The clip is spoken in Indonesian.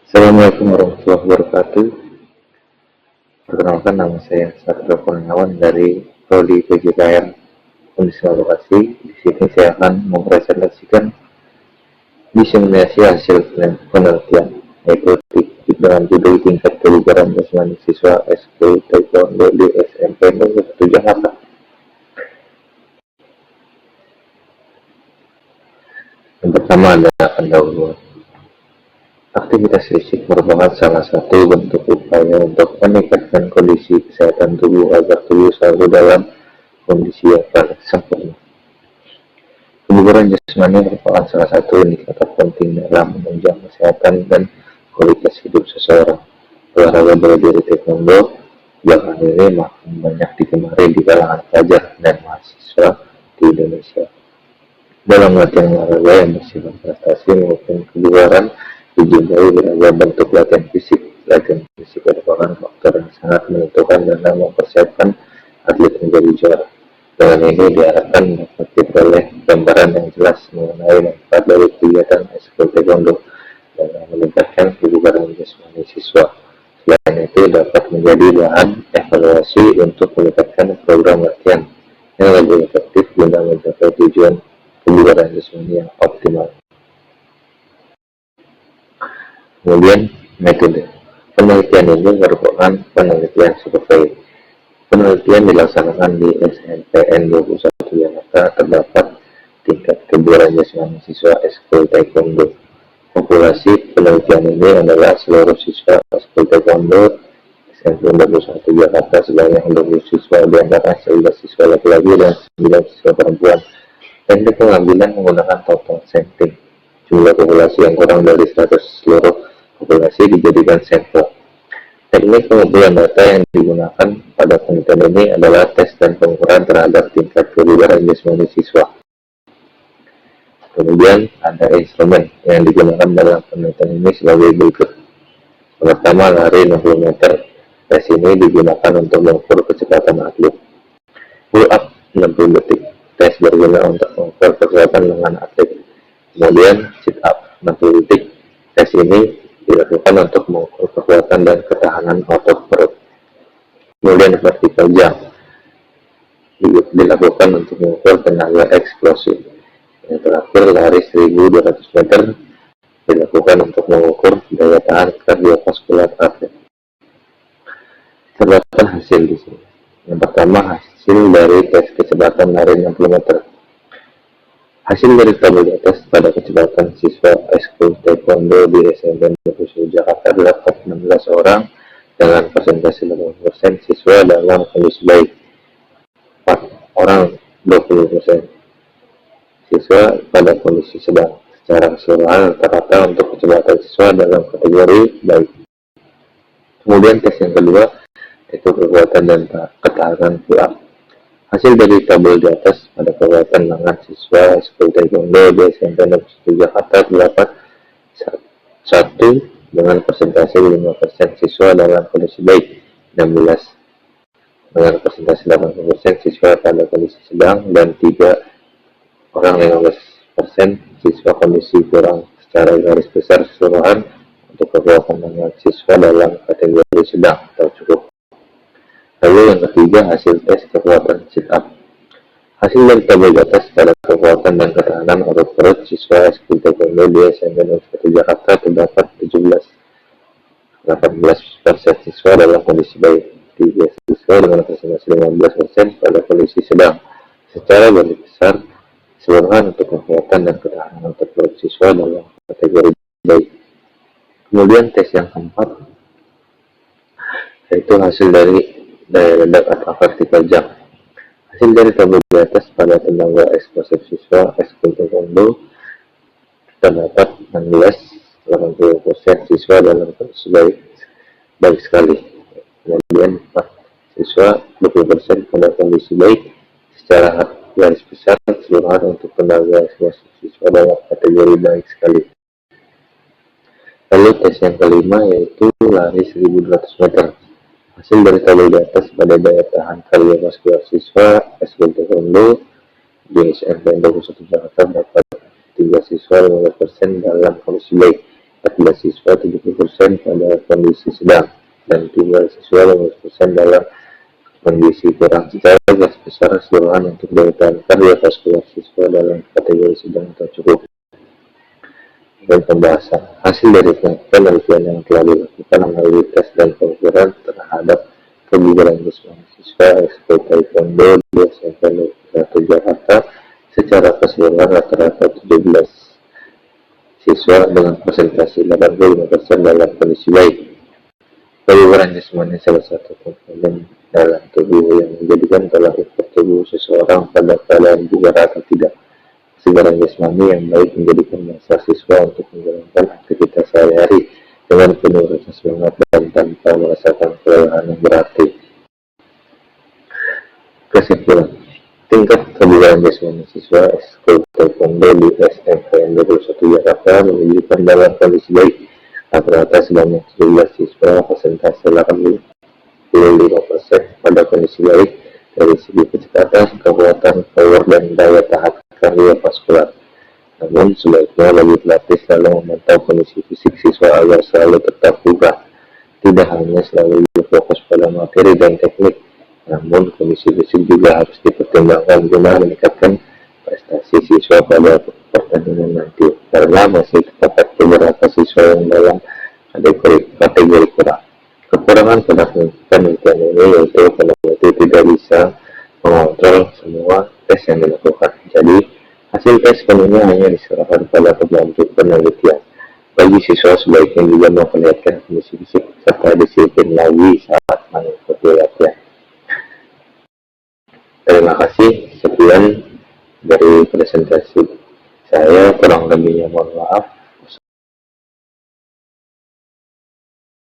Assalamualaikum warahmatullahi wabarakatuh. Perkenalkan, nama saya Satrio Kurniawan dari Prodi PJKR Kondisi Lokasi. Di sini saya akan mempresentasikan diseminasi hasil penelitian, yaitu dengan judul tingkat kebugaran jasmani siswa SD Taekwondo di SMP Negeri 1 Jakarta. Yang pertama adalah pendahuluan. Aktivitas fisik merupakan salah satu bentuk upaya untuk meningkatkan kondisi kesehatan tubuh agar tubuh selalu dalam kondisi yang paling sempurna. Kebugaran jasmani merupakan salah satu indikator penting dalam menunjang kesehatan dan kualitas hidup seseorang. Olahraga bela diri taekwondo belakangan ini makin banyak digemari di kalangan pelajar dan mahasiswa di Indonesia. Dalam latihan olahraga yang bersifat prestasi maupun kebugaran, dijumpai beragam bentuk latihan fisik. Latihan fisik merupakan faktor yang sangat menentukan dalam mempersiapkan atlet menjadi juara. Dengan ini diharapkan dapat diperoleh gambaran yang jelas mengenai manfaat dari kegiatan ekskul taekwondo dalam meningkatkan kebugaran jasmani siswa. Selain itu dapat menjadi bahan evaluasi untuk meningkatkan program latihan yang lebih efektif guna mencapai tujuan kebugaran jasmani yang optimal. Kemudian metode penelitian ini merupakan penelitian survei. Penelitian dilaksanakan di SNPN 21 Jakarta. Terdapat tingkat kebugaran jasmani siswa ekskul taekwondo. Populasi penelitian ini adalah seluruh siswa ekskul taekwondo SMP 21 Jakarta sebanyak 20 siswa, diantaranya 11 siswa laki-laki dan 9 siswa perempuan. Teknik pengambilan menggunakan total sampling. Jumlah populasi yang kurang dari 100 seluruh populasi dijadikan sampel. Teknik pengumpulan data yang digunakan pada penelitian ini adalah tes dan pengukuran terhadap tingkat kebugaran jasmani siswa. Kemudian ada instrumen yang digunakan dalam penelitian ini sebagai berikut. Pertama, lari 60 meter. Tes ini digunakan untuk mengukur kecepatan atlet. Pull up 60 detik. Tes berguna untuk mengukur kekuatan lengan atlet. Kemudian sit up 60 detik. Tes ini dilakukan untuk mengukur kekuatan dan ketahanan otot perut. Kemudian vertical jump dilakukan untuk mengukur tenaga eksplosif. Yang terakhir, lari 1200 meter dilakukan untuk mengukur daya tahan kardiovaskular atlet. Terdapat hasil di sini. Yang pertama, hasil dari tes kecepatan lari 60 meter. Hasil dari tabel di atas pada kecepatan siswa ekskul taekwondo di SMP Negeri Jakarta terdapat 16 orang dengan persentase 80% siswa dalam kondisi baik, 4 orang 20% siswa pada kondisi sedang. Secara keseluruhan rata-rata untuk kecepatan siswa dalam kategori baik. Kemudian tes yang kedua yaitu kekuatan dan ketahanan pull up. Hasil dari tabel di atas pada kekuatan lengan siswa ekskul taekwondo di SMP Negeri 1 Jakarta terdapat 1 dengan persentase 5% siswa dalam kondisi baik, 16 dengan persentase 80% siswa pada kondisi sedang, dan 3 orang 15% siswa kondisi kurang. Secara garis besar keseluruhan untuk kekuatan lengan siswa dalam kategori sedang atau cukup. Lalu yang ketiga, hasil tes kekuatan sit up. Hasil dari tabel di atas pada kekuatan dan ketahanan otot perut siswa ekskul taekwondo di SMP Negeri 1 Jakarta terdapat 18% siswa dalam kondisi baik, 3 siswa dengan persentase 15% pada kondisi sedang. Secara garis besar keseluruhan untuk kekuatan dan ketahanan otot perut siswa dalam kategori baik. Kemudian tes yang keempat yaitu hasil dari daya ledak atau vertical jump. Hasil dari tabel di atas pada tenaga eksplosif siswa ekskul taekwondo terdapat 80% siswa dalam kondisi baik sekali. Kemudian 4 siswa 20% pada kondisi baik. Secara garis besar keseluruhan untuk tenaga eksplosif siswa dalam kategori baik sekali. Lalu tes yang kelima yaitu lari 1200 meter. Hasil dari tabel di atas pada daya tahan kardiovaskular siswa ekskul taekwondo di SMP Negeri 1 Jakarta dapat 3 siswa 15% dalam kondisi baik, 14 siswa 70% pada kondisi sedang, dan 3 siswa 15% dalam kondisi kurang. Secara garis besar, keseluruhan untuk daya tahan kardiovaskular siswa dalam kategori sedang atau cukup. Dan pembahasan hasil dari penelitian yang telah dilakukan melalui tes dan pengukuran terhadap kebugaran jasmani siswa ekskul taekwondo di SMP Negeri 1 Jakarta. Secara keseluruhan rata-rata 17 siswa dengan presentasi 85% dalam kondisi baik. Kebugaran jasmani salah satu komponen dalam tubuh yang menjadikan tolak ukur tubuh seseorang pada keadaan bugar atau tidak. Kebugaran jasmani yang baik menjadikan masa siswa untuk menjalankan aktivitas sehari-hari dengan penuh rasa semangat dan tanpa merasakan kelelahan yang berarti. Kesimpulan, tingkat kebugaran jasmani siswa ekskul taekwondo di SMP Negeri 1 Jakarta menunjukkan dalam kondisi baik. Rata-rata sebanyak 17 siswa persentase 85% pada kondisi baik dari segi kecepatan, kekuatan, power, dan daya tahan kardiovaskular. Namun sebaiknya bagi pelatih selalu memantau kondisi fisik siswa agar selalu tetap bugar. Tidak hanya selalu berfokus pada materi dan teknik, namun kondisi fisik juga harus dipertimbangkan guna meningkatkan prestasi siswa pada pertandingan nanti, karena masih terdapat beberapa siswa yang dalam kategori kurang. Kekurangan pada penelitian ini yaitu peneliti tidak bisa mengontrol semua tes yang dilakukan. Jadi, hasil tes sepenuhnya hanya diserahkan pada pembantu penelitian. Bagi siswa sebaiknya juga memperlihatkan kondisi fisik serta disiplin lagi saat mengikuti latihan. Terima kasih, sekian dari presentasi saya, kurang lebihnya mohon maaf.